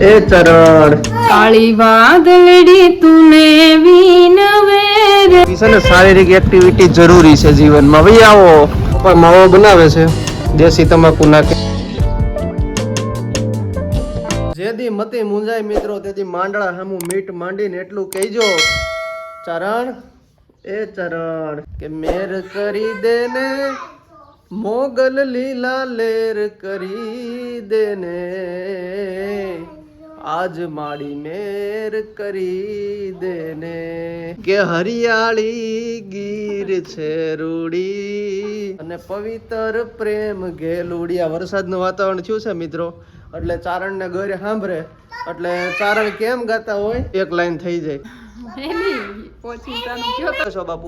ए चरण काली वादलड़ी तूने वीनवे रे છે ને શારીરિક એક્ટિવિટી જરૂરી છે જીવનમાં. ભાઈ આવો પપ્પા માવો બનાવે છે દેશી તમાકુ નાખે. જેદી મતી મુંજાય મિત્રો તેથી માંડળા સામું મીટ માંડીને એટલું કહેજો ચરણ એ ચરણ કે મેર કરી દેને મોગલ લીલા લેર કરી દેને આજ માડી મેર કરી દેને કે હરિયાળી ગીર છે રૂડી અને પવિત્ર પ્રેમ ગેલુડી. આ વરસાદનું વાતાવરણ થયું છે મિત્રો એટલે ચારણ ને ઘરે સાંભળે એટલે ચારણ કેમ ગાતા હોય એક લાઈન થઈ જાય. એની પોચી તાનું કયો છો બાપુ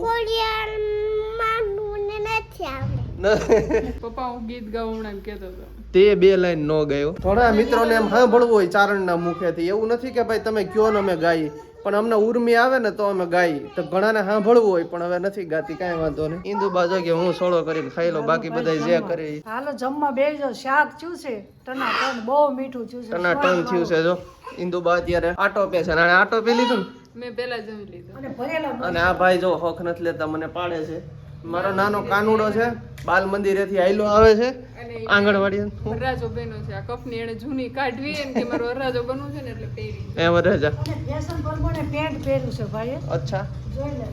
પપ્પા હું ગીત ગાઉં હમણાં કેતો હતો તે બે લાઈન નો ગયો. થોડા મિત્રોને એમ સાંભળવું હોય ચારણના મુખેથી. એવું નથી કે ભાઈ તમે કયો ને અમે ગાઈ, પણ અમને ઉર્મી આવે ને તો અમે ગાઈ. તો ઘણાને સાંભળવું હોય પણ હવે નથી ગાતી, કાંઈ વાંધો નહીં. ઇન્દુ બાજુ કે હું સોળો કરીને ખાઈ લો, બાકી બધા જે કરે હાલો જમવા બેસજો. શાક થયું છે ટનાટન, બહુ મીઠું થયું છે. ટનાટન થયું છે. જો ઇન્દુ બા અત્યારે આટો પે છે અને આટો પી લીધું મેં પેલા જમી લીધું અને ભરેલા અને આ ભાઈ જો હોખ નથી લેતા, મને પાડે છે. મારો નાનો કાનુડો છે, બાલ મંદિરેથી આયલો આવે છે આંગણવાડી. વરરાજો બન્યો છે. આ કપની એને જૂની કાઢવી એમ કે મારો વરરાજો બનવું છે ને એટલે પહેરી. એ વરરાજા ફેશન પ્રમાણે પેન્ટ પહેર્યું છે ભાઈએ. અચ્છા જોઈ લે.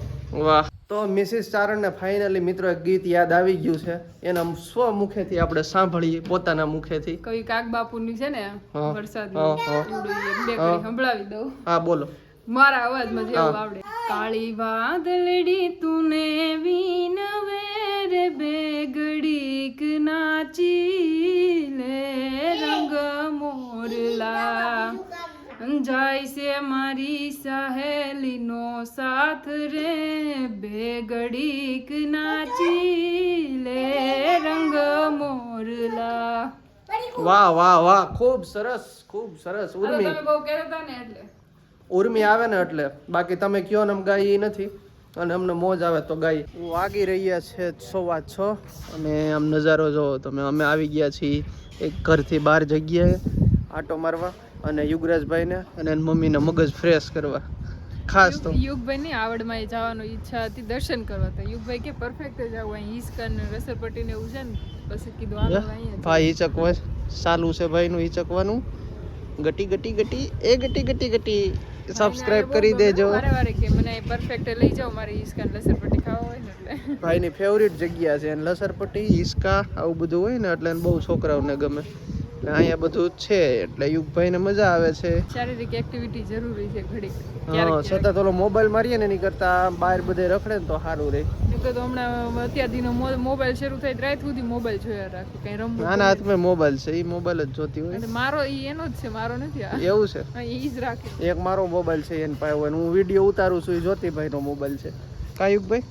વાહ. તો મિસિસ ચારણને ફાઇનલી મિત્રો એક ગીત યાદ આવી ગયું છે. એના સ્વ મુખેથી આપણે સાંભળીએ, પોતાના મુખેથી. કવિ કાક બાપુની છે ને હા. વરસાદ હા, હા. બે કરી સંભળાવી દઉં હા બોલો. મારા અવાજમાં જેવું આવડે. કાળી વાદળડી તુને વીનવે રે બેગડીક નાચી લે રંગ મોરલા જાય છે મારી સહેલીનો સાથ રે બેગડીક નાચી લે રંગ મોરલા. વાહ વાહ વાહ, ખૂબ સરસ ખૂબ સરસ. ઉર્મી તમે બહુ કહેતા ને એટલે ઉર્મી આવે ને એટલે, બાકી તમે કયો ને આમ ગાઈ નથી અને અમને મોજ આવે તો ગાઈ. વાગી રહ્યા છે 6:15 અને આમ નજારો જોવો તમે. અમે આવી ગયા છીએ એક ઘરથી બહાર જગ્યાએ આટો મારવા અને યુગરાજભાઈને અને એની મમ્મીને મગજ ફ્રેશ કરવા ખાસ. તો યુગભાઈ ની આવડમાં જવાની ઈચ્છા હતી, દર્શન કરવા. તો યુગભાઈ કે પરફેક્ટ જ આવું અહીં ઈસ્કન રસરપટ્ટી ને એવું છે ને, પછી કીધું હાલો અહીંયા ભાઈ હિચકવા ચાલુ છે ભાઈનું હિચકવાનું. ગટી ગટી ગટી એ ગટી ગટી ગટી સબસ્ક્રાઇબ કરી દેજો. વારે વારે કે મને પરફેક્ટ લઈ જાઓ મારી ઈસ્કન લસરપટ્ટી ખાવા હોય ને એટલે. ભાઈની ફેવરિટ જગ્યા છે અને લસરપટ્ટી હિસકા આવું બધું હોય ને એટલે એને બહુ છોકરાઓને ગમે. એટલે અહીંયા બધું જ છે એટલે યુગભાઈને મજા આવે છે. શારીરિક એક્ટિવિટી જરૂરી છે ઘડીક. હા, છતાં તો મોબાઈલ મારીએ ને એની કરતા બહાર બધે રખડે ને તો સારું રહે. તો હમણાં અત્યારથી મોબાઈલ શરૂ થાય રાત સુધી મોબાઈલ જોયા રાખે, કઈ રમવું નાના હાથમાં મોબાઈલ છે, એ મોબાઈલ જ જોતી હોય. અને મારો ઈ એનો જ છે, મારો નથી આ. એવું છે? ઈ જ રાખે. એક મારો મોબાઈલ છે એની પાસે હોય, હું વિડીયો ઉતારું છું, એ જ્યોતિભાઈનો મોબાઈલ છે. કા યુગભાઈ?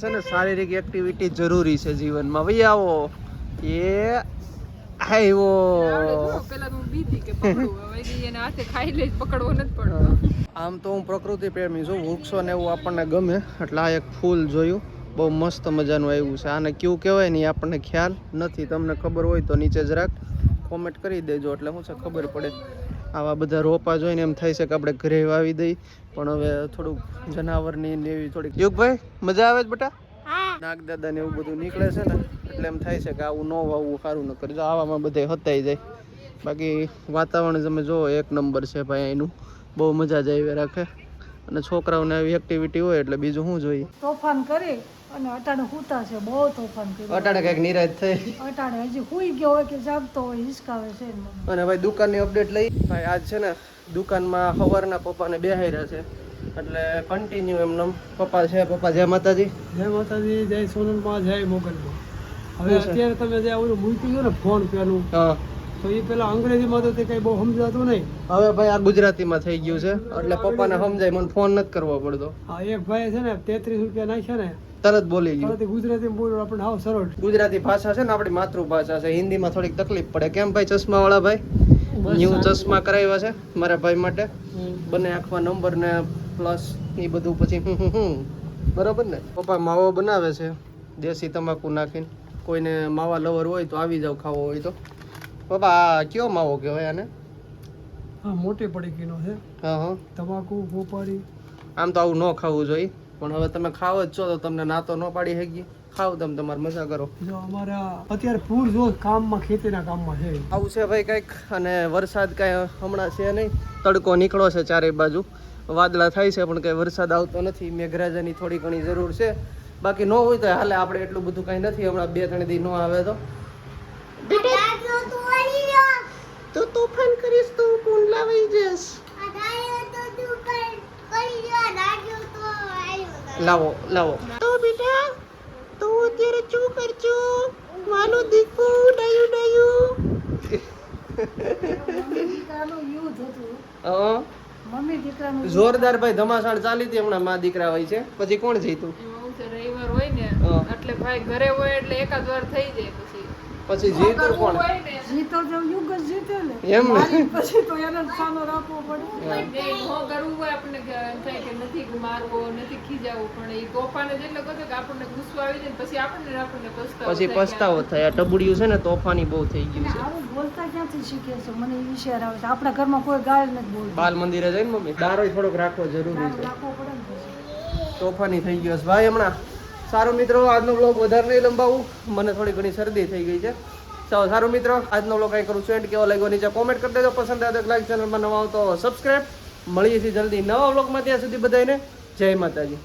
છે ને શારીરિક એક્ટિવિટી જરૂરી છે જીવનમાં. ભાઈ આવો એ આવ્યો. પેલા હું બીતી કે પકડું, હવે એને હાથે ખાઈ લે, પકડવો નથી પડતો. આમ તો હું પ્રકૃતિ પ્રેમી છું, વૃક્ષો ને એવું આપણને ગમે. એટલે આ એક ફૂલ જોયું, બહુ મસ્ત મજાનું આવ્યું છે. આને કેવું કહેવાય ને આપણને ખ્યાલ નથી. તમને ખબર હોય તો નીચે જરાક કોમેન્ટ કરી દેજો, એટલે શું છે ખબર પડે. આવા બધા રોપા જોઈને એમ થાય છે કે આપણે ઘરે વાવી દઈ, પણ હવે થોડુંક જનાવરની ને એવી થોડીક. યુગભાઈ મજા આવે છે બેટા? નાગદાદા ને એવું બધું નીકળે છે ને એટલે એમ થાય છે કે આવું ન વાવવું સારું ન કરજો. આવામાં બધે હતાઈ જાય. બાકી વાતાવરણ તમે જુઓ એક નંબર છે ભાઈ એનું, બહુ મજા જ આવી રાખે. અને છોકરાઓને આવી એક્ટિવિટી હોય એટલે બીજું શું જોઈએ. તોફાન કરી અને અટાણે હુતા છે, બહુ તોફાન કર્યું. અટાણે કઈક નિરાશ થઈ અટાણે હજી હુઈ ગયો હોય કે જાગતો હોય હિસકાવે છે ને. અને ભાઈ દુકાનની અપડેટ લઈ. ભાઈ આજ છે ને દુકાનમાં સવારના પપ્પાને બેહાર્યા છે એટલે કન્ટિન્યુ એમને પપ્પા છે. પપ્પા જય માતાજી. જય માતાજી, જય સોનલમાં, જય મોગલમાં. હવે અત્યારે તમે જે ઓલું મૂક્યું છે ને ફોન પેલું, હા, તો એ પેલા અંગ્રેજીમાં તો તે કઈ બહુ સમજાતું નહીં. હવે ભાઈ આ ગુજરાતીમાં થઈ ગયું છે એટલે પપ્પાને સમજાય, મને ફોન નથી કરવો પડતો. હા, એક ભાઈ છે ને 33 રૂપિયા નાખ્યા ને, તરત બોલી ગયું. તરત ગુજરાતી બોલ્યું આપણે હાવ સરળ. ગુજરાતી ભાષા છે ને આપણી માતૃભાષા છે, હિન્દીમાં થોડીક તકલીફ પડે. કેમ ભાઈ ચશ્મા વાળા ભાઈ? ન્યૂ ચશ્મા કરાવ્યા છે મારા ભાઈ માટે, બંને આંખમાં નંબર ને પ્લસ એ બધું. પછી બરોબર ને. પપ્પા માવો બનાવે છે દેશી તમાકુ નાખીને. કોઈને માવા લવર હોય તો આવી જાવ ખાવો હોય તો. પપ્પા આ કયો માવો કહેવાય આને? હા મોટી પડીકીનો છે હા હા તમાકુ સોપારી. આમ તો આવું ન ખાવું જોઈએ પણ હવે તમે ખાવ જ છો તો તમને ના તો ન પાડી શકીએ. ખાવ તમે તમારે મજા કરો. જો અમારા અત્યારે ફૂલ જો કામમાં ખેતીના કામમાં છે. આવું છે ભાઈ કંઈક. અને વરસાદ કાંઈ હમણાં છે નહીં, તડકો નીકળો છે ચારે બાજુ, વાદળા થાય છે પણ કંઈ વરસાદ આવતો નથી. મેઘરાજાની થોડી ઘણી જરૂર છે, બાકી ન હોય તો હાલે. આપણે એટલું બધું કાંઈ નથી હમણાં 2-3 દી ન આવે તો. તો તોફાન કરીશ તો કુંડલા વહી જઈશ. લાવો લાવો. તો બેટા તો અત્યારે શું કરજો? માનું દીકું ડાયું ડાયું. દીકરાનું યુદ્ધ હતું. હા મમ્મી દીકરાનું જોરદાર ભાઈ ધમાસાણ ચાલી હતી હમણાં. માં દીકરા હોય છે, પછી કોણ જીતું? એમાં હું છે, રવિવાર હોય ને હા. એટલે ભાઈ ઘરે હોય એટલે એકાદ વાર થઈ જાય. પછી જીતું કોણ? હોય ને જીતો તો યુગ જ જીતે ને. એમ ને? મારી પછી તો એને જ સાનો રાખવો પડે. જે ન કરવું હોય આપણને એમ થાય કે નથી મારવો, નથી ખીજાવવું, પણ એ તોફાન જ એટલો બધો કે આપણને ગુસ્સો આવી જાય ને પછી આપણને પસ્તાવો પછી થાય કે પસ્તાવો થાય. આ ટબુડિયું છે ને તોફાની બહુ થઈ ગયું છે. આવું બોલતા ક્યાંથી શીખે છે? મને એ વિચાર આવે છે. આપણા ઘરમાં કોઈ ગાળ નથી બોલતું. બાલ મંદિરે જઈને મમ્મી દારો થોડોક રાખવો જરૂરી છે. રાખવો પડે ને પછી. તોફાની થઈ ગયો છે ભાઈ હમણાં. સારું મિત્રો, આજનો બ્લોગ વધારે નહીં લંબાવું, મને થોડી ઘણી શરદી થઈ ગઈ છે. ચાલો સારું મિત્રો, આજનો બ્લોગ કંઈ કરું છું એન્ડ કેવો લાગ્યો નીચે કોમેન્ટ કરી દેજો. પસંદ આવે તો લાઈક, ચેનલમાં નવા આવો તો સબસ્ક્રાઈબ. મળીએ છીએ જલ્દી નવા બ્લોગમાં. ત્યાં સુધી બધાને જય માતાજી.